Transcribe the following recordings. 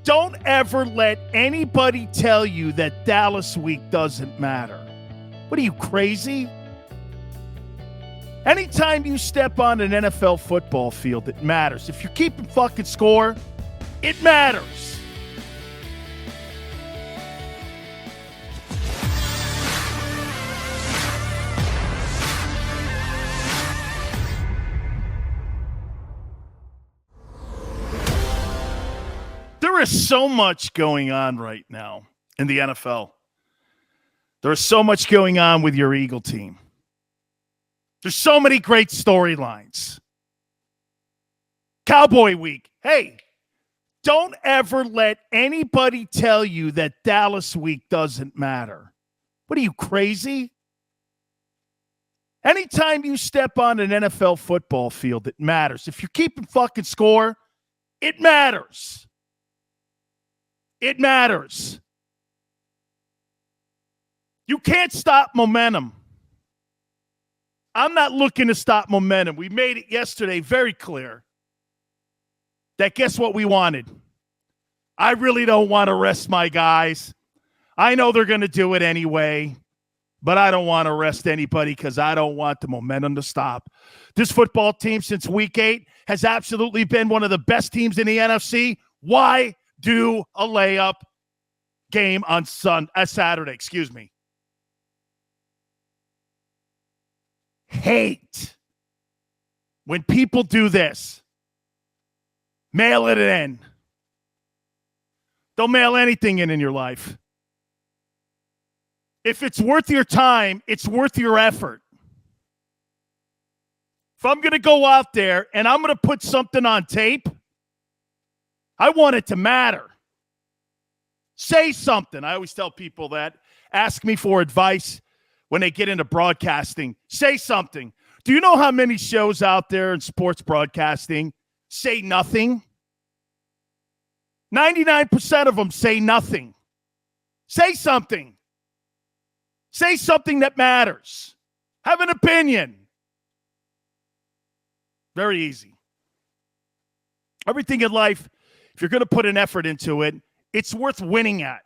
Don't ever let anybody tell you that Dallas week doesn't matter. What are you, crazy? Anytime you step on an NFL football field, it matters. If you're keeping fucking score, it matters. There is so much going on right now in the NFL. There is so much going on with your Eagle team. There's so many great storylines. Cowboy week. Hey, don't ever let anybody tell you that Dallas week doesn't matter. What are you, crazy? Anytime you step on an NFL football field, it matters. If you're keeping fucking score, it matters. It matters. You can't stop momentum. I'm not looking to stop momentum. We made it yesterday very clear that guess what we wanted? I really don't want to rest my guys. I know they're going to do it anyway, but I don't want to rest anybody because I don't want the momentum to stop. This football team since week 8 has absolutely been one of the best teams in the NFC. Why do a layup game on Saturday? Hate when people do this. Mail it in. Don't mail anything in your life. If it's worth your time, it's worth your effort. If I'm going to go out there and I'm going to put something on tape, I want it to matter. Say something. I always tell people that. Ask me for advice when they get into broadcasting. Say something. Do you know how many shows out there in sports broadcasting say nothing? 99% of them say nothing. Say something. Say something that matters. Have an opinion. Very easy. Everything in life, if you're going to put an effort into it, it's worth winning at.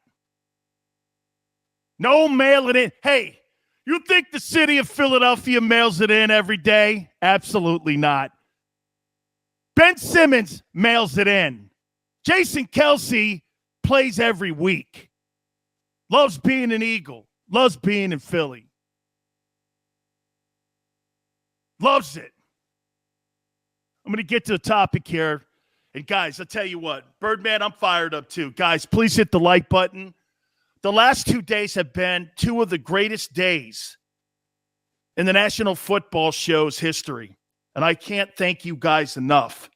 No mail it in. Hey, you think the city of Philadelphia mails it in every day? Absolutely not. Ben Simmons mails it in. Jason Kelce plays every week. Loves being an Eagle. Loves being in Philly. Loves it. I'm going to get to the topic here. And guys, I'll tell you what, Birdman, I'm fired up too. Guys, please hit the like button. The last 2 days have been two of the greatest days in the National Football Show's history. And I can't thank you guys enough.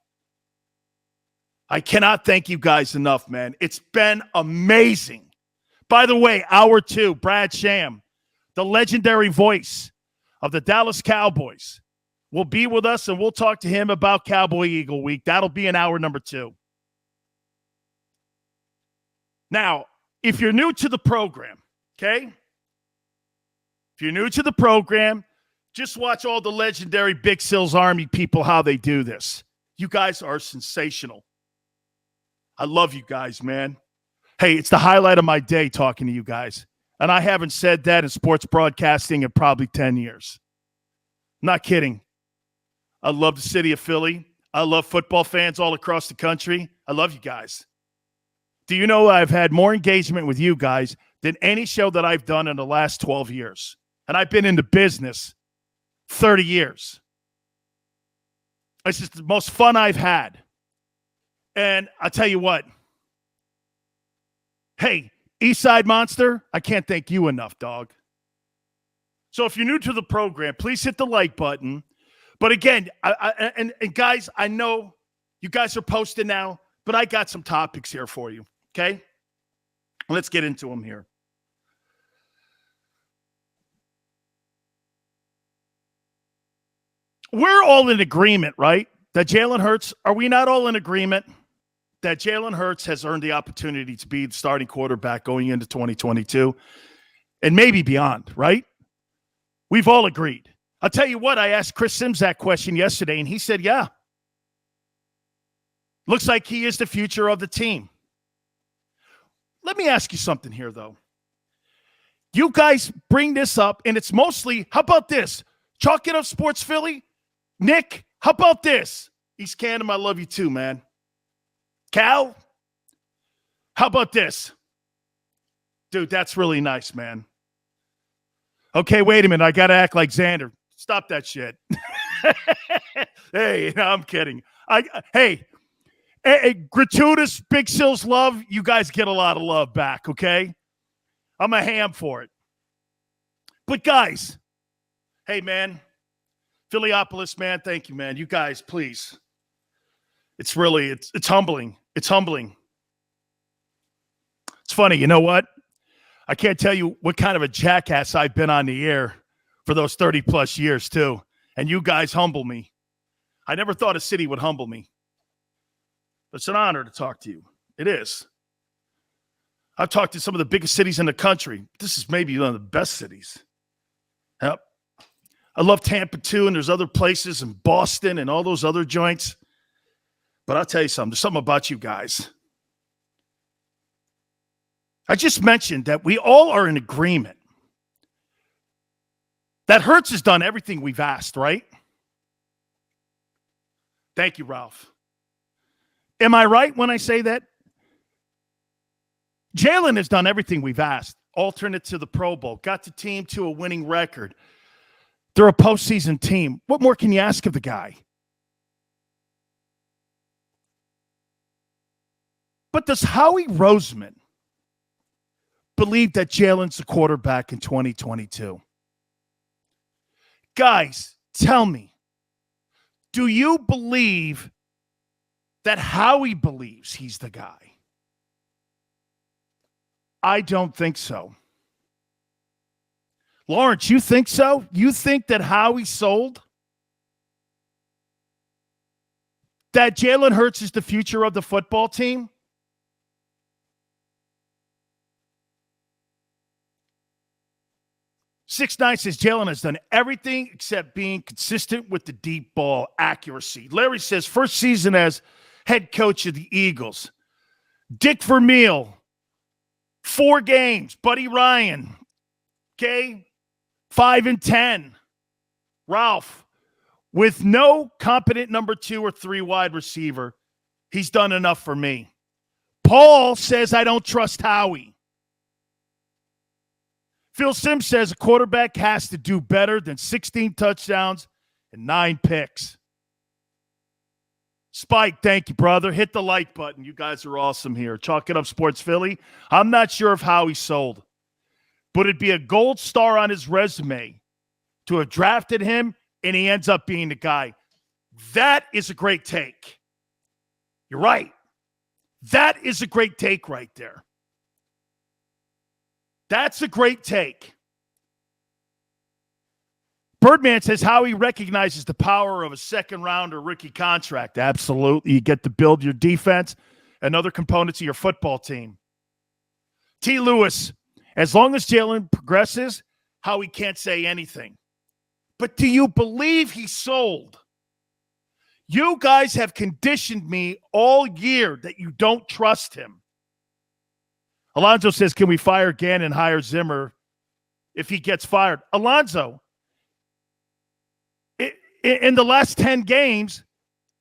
I cannot thank you guys enough, man. It's been amazing. By the way, hour 2, Brad Sham, the legendary voice of the Dallas Cowboys, will be with us, and we'll talk to him about Cowboy Eagle Week. That'll be in hour number 2. Now, if you're new to the program, okay? If you're new to the program, just watch all the legendary Big Silz Army people, how they do this. You guys are sensational. I love you guys, man. Hey, it's the highlight of my day talking to you guys. And I haven't said that in sports broadcasting in probably 10 years. I'm not kidding. I love the city of Philly. I love football fans all across the country. I love you guys. Do you know I've had more engagement with you guys than any show that I've done in the last 12 years? And I've been in the business 30 years. It's just the most fun I've had. And I'll tell you what. Hey, Eastside Monster, I can't thank you enough, dog. So if you're new to the program, please hit the like button. But again, and guys, I know you guys are posting now, but I got some topics here for you, okay? Let's get into them here. We're all in agreement, right? That Jalen Hurts, are we not all in agreement that Jalen Hurts has earned the opportunity to be the starting quarterback going into 2022 and maybe beyond, right? We've all agreed. I'll tell you what, I asked Chris Sims that question yesterday, and he said, yeah. Looks like he is the future of the team. let me ask you something here, though. You guys bring this up, and it's mostly, how about this? Chalk it up, Sports Philly. Nick, how about this? East Canada, I love you too, man. Cal, how about this? Dude, that's really nice, man. Okay, wait a minute. I got to act like Xander. Stop that shit. Hey, no, I'm kidding. Hey, gratuitous Big Silz love, you guys get a lot of love back, okay? I'm a ham for it. But guys, hey, man, Philiopolis, man, thank you, man. You guys, please. It's really, it's humbling. It's humbling. It's funny, you know what? I can't tell you what kind of a jackass I've been on the air for those 30-plus years, too. And you guys humble me. I never thought a city would humble me. It's an honor to talk to you. It is. I've talked to some of the biggest cities in the country. This is maybe one of the best cities. Yep. I love Tampa, too, and there's other places in Boston and all those other joints. But I'll tell you something. There's something about you guys. I just mentioned that we all are in agreement that Hurts has done everything we've asked, right? Thank you, Ralph. Am I right when I say that? Jalen has done everything we've asked. Alternate to the Pro Bowl. Got the team to a winning record. They're a postseason team. What more can you ask of the guy? But does Howie Roseman believe that Jalen's the quarterback in 2022? Guys, tell me, do you believe that Howie believes he's the guy? I don't think so. Lawrence, you think so? You think that Howie sold? That Jalen Hurts is the future of the football team? Six Nine says Jalen has done everything except being consistent with the deep ball accuracy. Larry says first season as head coach of the Eagles. Dick Vermeil, 4 games. Buddy Ryan, okay, 5-10. Ralph, with no competent number 2 or 3 wide receiver, he's done enough for me. Paul says I don't trust Howie. Phil Sims says a quarterback has to do better than 16 touchdowns and 9 picks. Spike, thank you, brother. Hit the like button. You guys are awesome here. Chalk it up, Sports Philly. I'm not sure of how he sold, but it'd be a gold star on his resume to have drafted him, and he ends up being the guy. That is a great take. You're right. That is a great take right there. That's a great take. Birdman says how he recognizes the power of a second-rounder rookie contract. Absolutely. You get to build your defense and other components of your football team. T. Lewis, as long as Jalen progresses, Howie can't say anything. But do you believe he sold? You guys have conditioned me all year that you don't trust him. Alonzo says, can we fire Gann and hire Zimmer if he gets fired? Alonzo, in the last 10 games,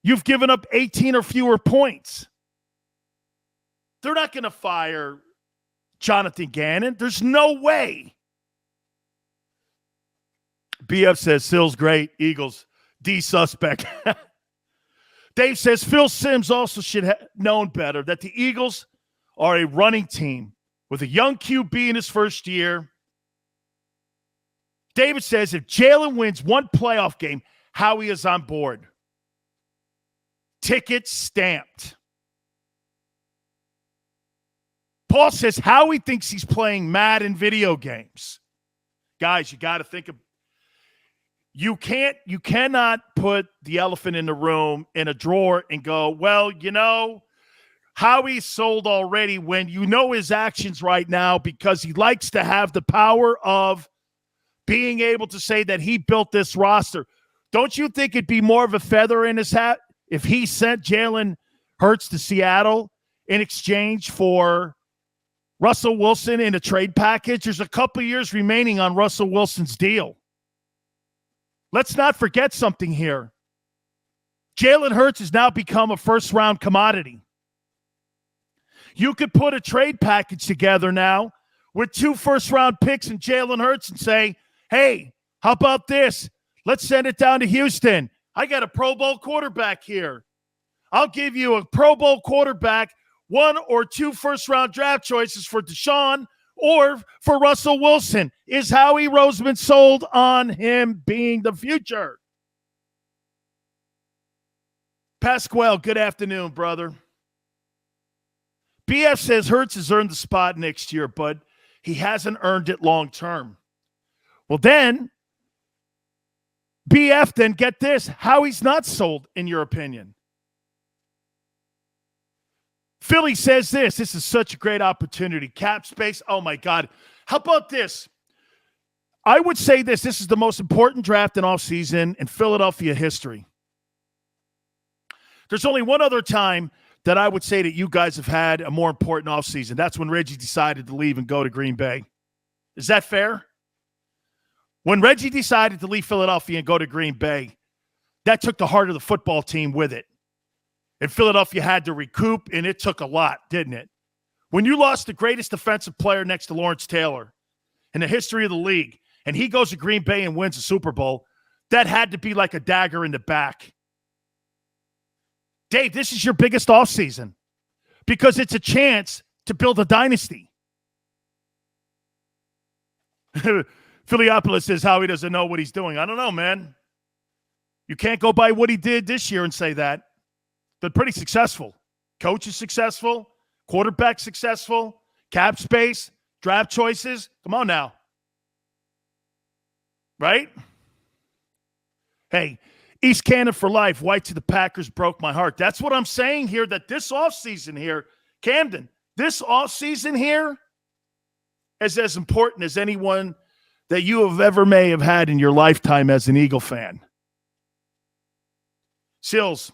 you've given up 18 or fewer points. They're not going to fire Jonathan Gannon. There's no way. BF says, Silz great, Eagles, D suspect. Dave says, Phil Sims also should have known better that the Eagles are a running team with a young QB in his first year. David says if Jalen wins one playoff game, Howie is on board. Ticket stamped. Paul says Howie thinks he's playing Madden video games. Guys, you got to think of you cannot put the elephant in the room in a drawer and go, well, you know, Howie sold already when you know his actions right now because he likes to have the power of being able to say that he built this roster. Don't you think it'd be more of a feather in his hat if he sent Jalen Hurts to Seattle in exchange for Russell Wilson in a trade package. There's a couple years remaining on Russell Wilson's deal. Let's not forget something here. Jalen Hurts has now become a first-round commodity. You could put a trade package together now with 2 first-round picks and Jalen Hurts and say, hey, how about this? Let's send it down to Houston. I got a Pro Bowl quarterback here. I'll give you a Pro Bowl quarterback, 1 or 2 first-round draft choices for Deshaun or for Russell Wilson. Is Howie Roseman sold on him being the future? Pasquale, good afternoon, brother. BF says Hurts has earned the spot next year, but he hasn't earned it long term. Well, then, BF, then get this. Howie's not sold, in your opinion. Philly says this is such a great opportunity. Cap space, oh my God. How about this? I would say this is the most important draft in offseason in Philadelphia history. There's only one other time that I would say that you guys have had a more important offseason. That's when Reggie decided to leave and go to Green Bay. Is that fair? When Reggie decided to leave Philadelphia and go to Green Bay, that took the heart of the football team with it. And Philadelphia had to recoup, and it took a lot, didn't it? When you lost the greatest defensive player next to Lawrence Taylor in the history of the league, and he goes to Green Bay and wins a Super Bowl, that had to be like a dagger in the back. Dave, this is your biggest offseason because it's a chance to build a dynasty. Philiopolis says Howie doesn't know what he's doing. I don't know, man. You can't go by what he did this year and say that. But pretty successful. Coach is successful. Quarterback successful. Cap space. Draft choices. Come on now. Right? Hey, East Canada for life. White to the Packers broke my heart. That's what I'm saying here, that this offseason here, Camden, this offseason here is as important as anyone that you have ever may have had in your lifetime as an Eagle fan. Silz,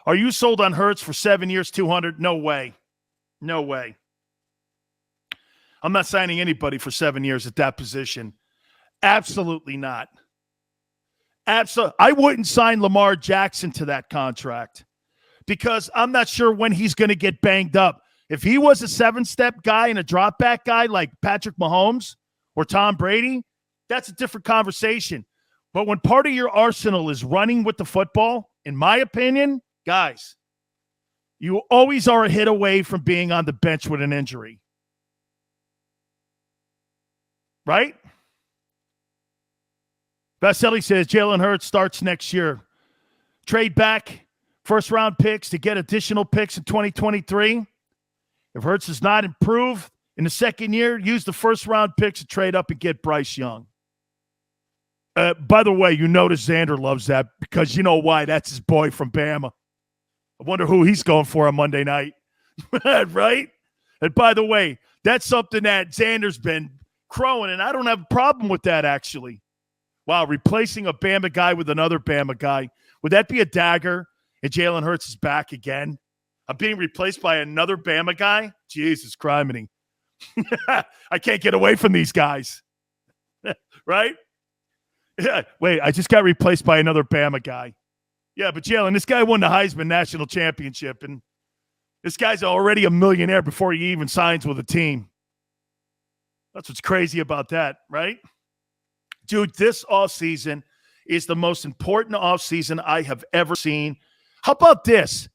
are you sold on Hurts for 7 years, 200? No way. No way. I'm not signing anybody for 7 years at that position. Absolutely not. I wouldn't sign Lamar Jackson to that contract because I'm not sure when he's going to get banged up. If he was a 7-step guy and a drop-back guy like Patrick Mahomes or Tom Brady, that's a different conversation. But when part of your arsenal is running with the football, in my opinion, guys, you always are a hit away from being on the bench with an injury. Right? Vasily says Jalen Hurts starts next year. Trade back first-round picks to get additional picks in 2023. If Hurts does not improve in the second year, use the first-round picks to trade up and get Bryce Young. By the way, you notice Xander loves that because you know why. That's his boy from Bama. I wonder who he's going for on Monday night. Right? And by the way, that's something that Xander's been crowing, and I don't have a problem with that, actually. Wow, replacing a Bama guy with another Bama guy. Would that be a dagger? And Jalen Hurts is back again. I'm being replaced by another Bama guy? Jesus criminy. I can't get away from these guys. Right? Yeah. Wait, I just got replaced by another Bama guy. Yeah, but Jalen, this guy won the Heisman National Championship, and this guy's already a millionaire before he even signs with a team. That's what's crazy about that, right? Dude, this offseason is the most important offseason I have ever seen. How about this?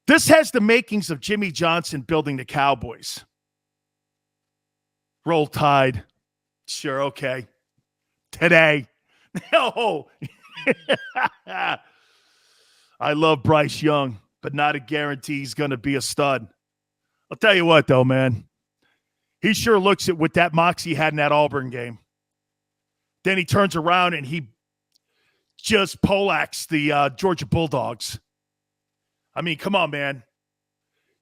This has the makings of Jimmy Johnson building the Cowboys. Roll Tide. Sure, okay. Today. No. I love Bryce Young, but not a guarantee he's going to be a stud. I'll tell you what, though, man. He sure looks at with that moxie he had in that Auburn game. Then he turns around and he just poleaxes the Georgia Bulldogs. I mean, come on, man.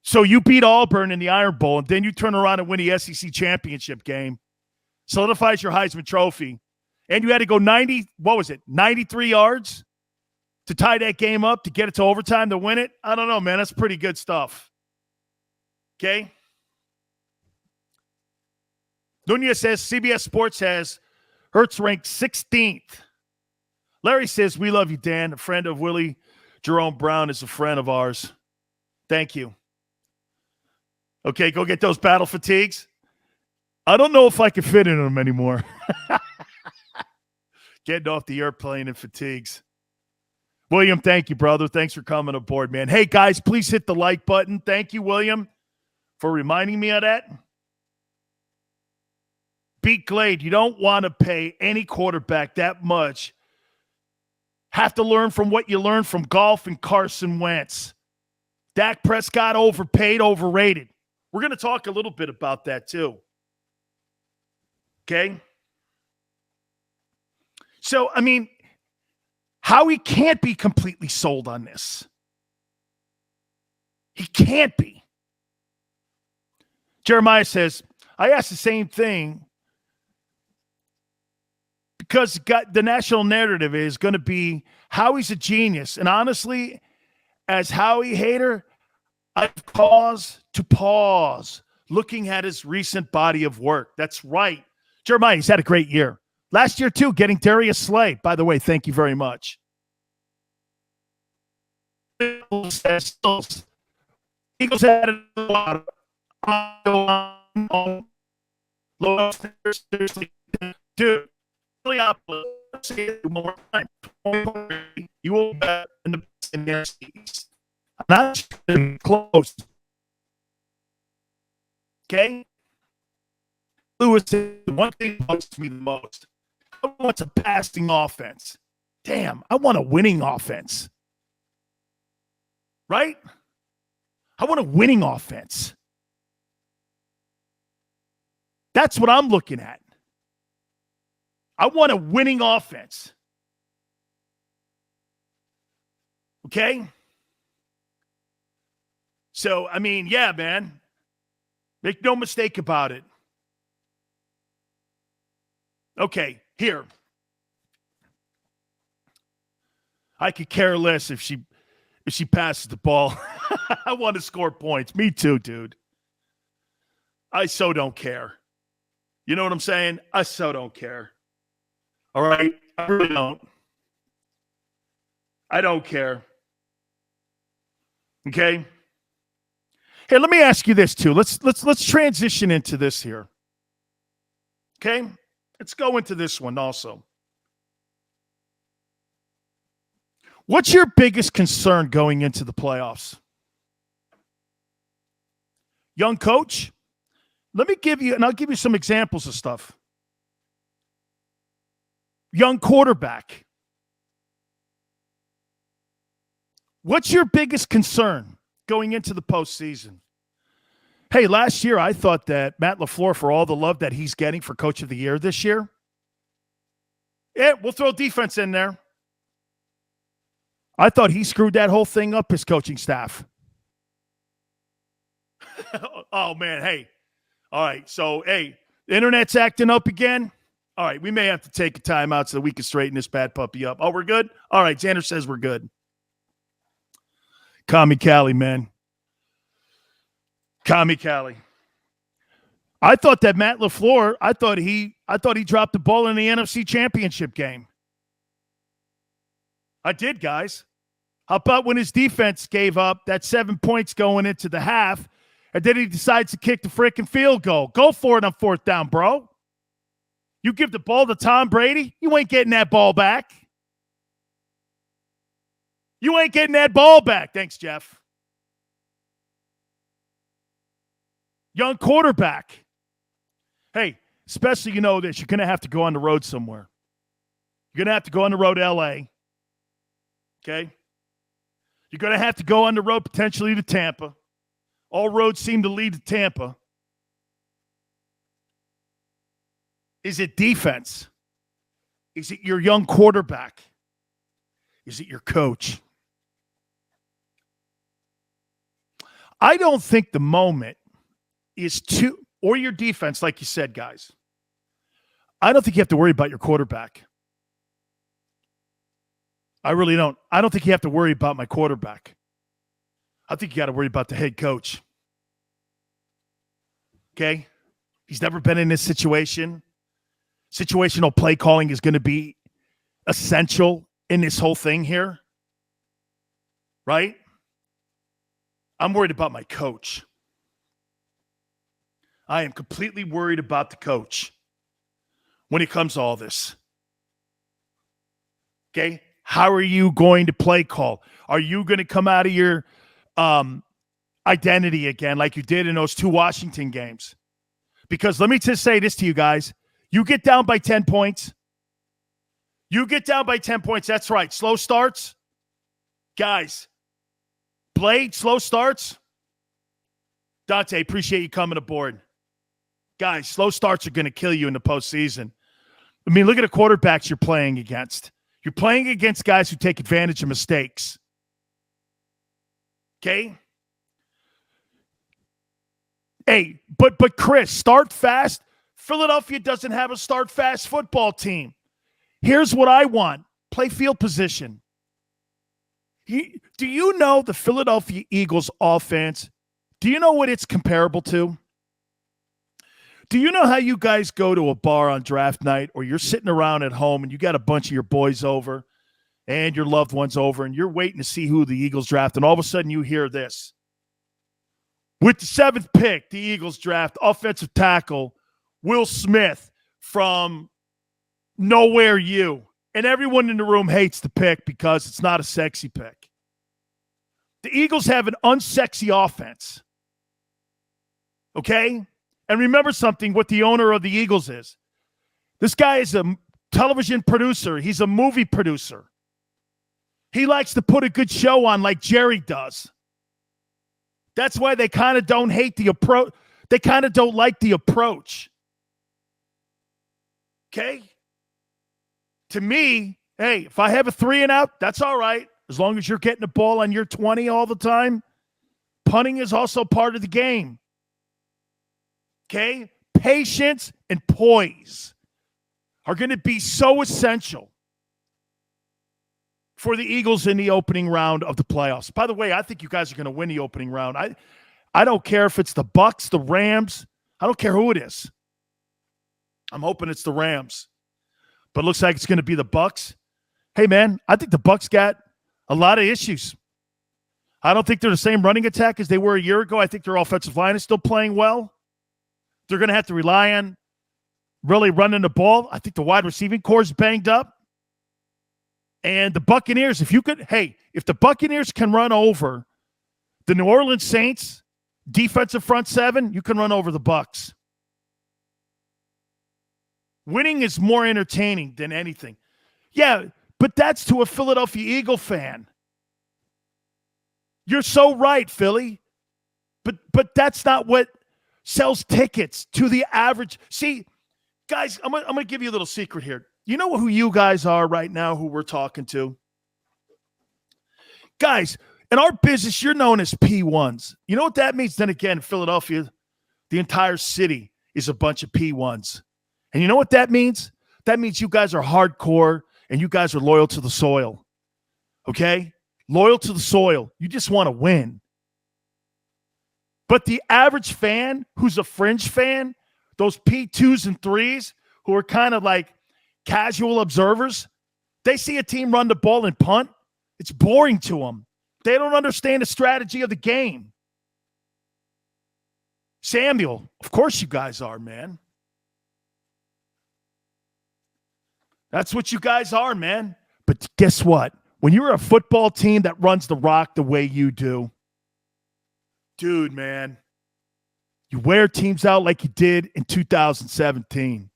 So you beat Auburn in the Iron Bowl, and then you turn around and win the SEC championship game. Solidifies your Heisman Trophy. And you had to go 93 yards to tie that game up, to get it to overtime to win it? I don't know, man. That's pretty good stuff. Okay? Nunez says CBS Sports has Hurts ranked 16th. Larry says, we love you, Dan. A friend of Willie Jerome Brown is a friend of ours. Thank you. Okay, go get those battle fatigues. I don't know if I can fit in them anymore. Getting off the airplane in fatigues. William, thank you, brother. Thanks for coming aboard, man. Hey, guys, please hit the like button. Thank you, William, for reminding me of that. Beat Glade, you don't want to pay any quarterback that much. Have to learn from what you learned from golf and Carson Wentz. Dak Prescott overpaid, overrated. We're going to talk a little bit about that too. Okay? So, I mean, Howie can't be completely sold on this. He can't be. Jeremiah says, I asked the same thing because the national narrative is going to be Howie's a genius. And honestly, as Howie hater, I have cause to pause looking at his recent body of work. That's right. Jeremiah, he's had a great year. Last year, too, getting Darius Slay. By the way, thank you very much. Eagles had a lot of dude. More time. You will bet in the East. Not close. Okay? Lewis said one thing that bugs me the most. I want a passing offense. Damn, I want a winning offense. Right? I want a winning offense. That's what I'm looking at. I want a winning offense. Okay? So, I mean, yeah, man. Make no mistake about it. Okay, here. I could care less if she passes the ball. I want to score points. Me too, dude. I so don't care. You know what I'm saying? I so don't care. All right? I really don't. I don't care. Okay? Hey, let me ask you this too. Let's transition into this here. Okay? Let's go into this one also. What's your biggest concern going into the playoffs? Young coach? Let me give you, and I'll give you some examples of stuff. Young quarterback. What's your biggest concern going into the postseason? Hey, last year I thought that Matt LaFleur, for all the love that he's getting for Coach of the Year this year, yeah, we'll throw defense in there. I thought he screwed that whole thing up, his coaching staff. Oh, man, hey. All right, so, hey, the internet's acting up again. All right, we may have to take a timeout so that we can straighten this bad puppy up. Oh, we're good? All right, Xander says we're good. Kami Cali, man. Kami Cali. I thought that Matt LaFleur, I thought he dropped the ball in the NFC Championship game. I did, guys. How about when his defense gave up that 7 points going into the half, and then he decides to kick the freaking field goal? Go for it on fourth down, bro. You give the ball to Tom Brady, you ain't getting that ball back. You ain't getting that ball back. Thanks, Jeff. Young quarterback. Hey, especially you know this, you're going to have to go on the road somewhere. You're going to have to go on the road to L.A., okay? You're going to have to go on the road potentially to Tampa. All roads seem to lead to Tampa. Is it defense? Is it your young quarterback? Is it your coach? I don't think the moment is too, or your defense, like you said, guys. I don't think you have to worry about your quarterback. I really don't. I don't think you have to worry about my quarterback. I think you got to worry about the head coach. Okay? He's never been in this situation. Situational play calling is going to be essential in this whole thing here. Right? I'm worried about my coach. I am completely worried about the coach when it comes to all this. Okay? How are you going to play call? Are you going to come out of your identity again like you did in those 2 Washington games? Because let me just say this to you guys. You get down by 10 points. That's right. Slow starts. Guys, Blade, slow starts. Dante, appreciate you coming aboard. Guys, slow starts are going to kill you in the postseason. I mean, look at the quarterbacks you're playing against. You're playing against guys who take advantage of mistakes. Okay? Hey, but Chris, start fast. Philadelphia doesn't have a start fast football team. Here's what I want. Play field position. Do you know the Philadelphia Eagles offense? Do you know what it's comparable to? Do you know how you guys go to a bar on draft night, or you're sitting around at home and you got a bunch of your boys over and your loved ones over and you're waiting to see who the Eagles draft, and all of a sudden you hear this. With the 7th pick, the Eagles draft offensive tackle Will Smith from Nowhere U. And everyone in the room hates the pick because it's not a sexy pick. The Eagles have an unsexy offense. Okay? And remember something, what the owner of the Eagles is. This guy is a television producer. He's a movie producer. He likes to put a good show on like Jerry does. That's why they kind of don't hate the approach. They kind of don't like the approach. Okay? To me, hey, if I have a 3 and out, that's all right. As long as you're getting the ball on your 20 all the time. Punting is also part of the game. Okay? Patience and poise are going to be so essential for the Eagles in the opening round of the playoffs. By the way, I think you guys are going to win the opening round. I don't care if it's the Bucks, the Rams. I don't care who it is. I'm hoping it's the Rams. But it looks like it's going to be the Bucks. Hey, man, I think the Bucks got a lot of issues. I don't think they're the same running attack as they were a year ago. I think their offensive line is still playing well. They're going to have to rely on really running the ball. I think the wide receiving core is banged up. And the Buccaneers, if the Buccaneers can run over the New Orleans Saints defensive front 7, you can run over the Bucks. Winning is more entertaining than anything. Yeah, but that's to a Philadelphia Eagle fan. You're so right, Philly. But that's not what sells tickets to the average. See, guys, I'm going to give you a little secret here. You know who you guys are right now, who we're talking to? Guys, in our business, you're known as P1s. You know what that means? Then again, in Philadelphia, the entire city is a bunch of P1s. And you know what that means? That means you guys are hardcore and you guys are loyal to the soil. Okay? Loyal to the soil. You just want to win. But the average fan who's a fringe fan, those P2s and 3s who are kind of like casual observers, they see a team run the ball and punt. It's boring to them. They don't understand the strategy of the game. Samuel, of course you guys are, man. That's what you guys are, man. But guess what? When you're a football team that runs the rock the way you do, dude, man, you wear teams out like you did in 2017.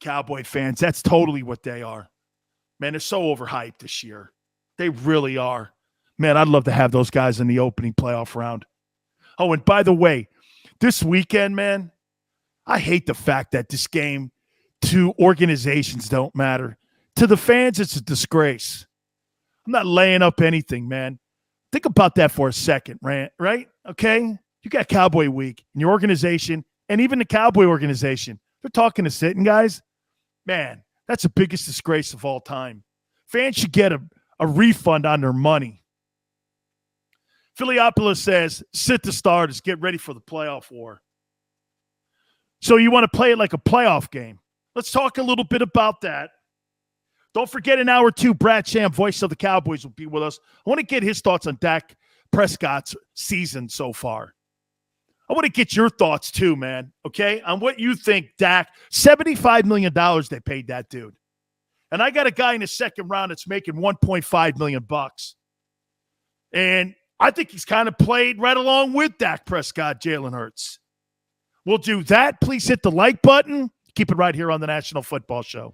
Cowboy fans, that's totally what they are. Man, they're so overhyped this year. They really are. Man, I'd love to have those guys in the opening playoff round. Oh, and by the way, this weekend, man, I hate the fact that this game to organizations don't matter. To the fans, it's a disgrace. I'm not laying up anything, man. Think about that for a second, right? Okay? You got Cowboy Week in your organization, and even the Cowboy organization. They're talking to sitting guys. Man, that's the biggest disgrace of all time. Fans should get a refund on their money. Philiopolis says, sit the starters, get ready for the playoff war. So you want to play it like a playoff game. Let's talk a little bit about that. Don't forget in hour 2, Brad Sham, voice of the Cowboys, will be with us. I want to get his thoughts on Dak Prescott's season so far. I want to get your thoughts too, man, okay, on what you think Dak, $75 million they paid that dude. And I got a guy in the second round that's making $1.5 million. And I think he's kind of played right along with Dak Prescott, Jalen Hurts. We'll do that. Please hit the like button. Keep it right here on the National Football Show.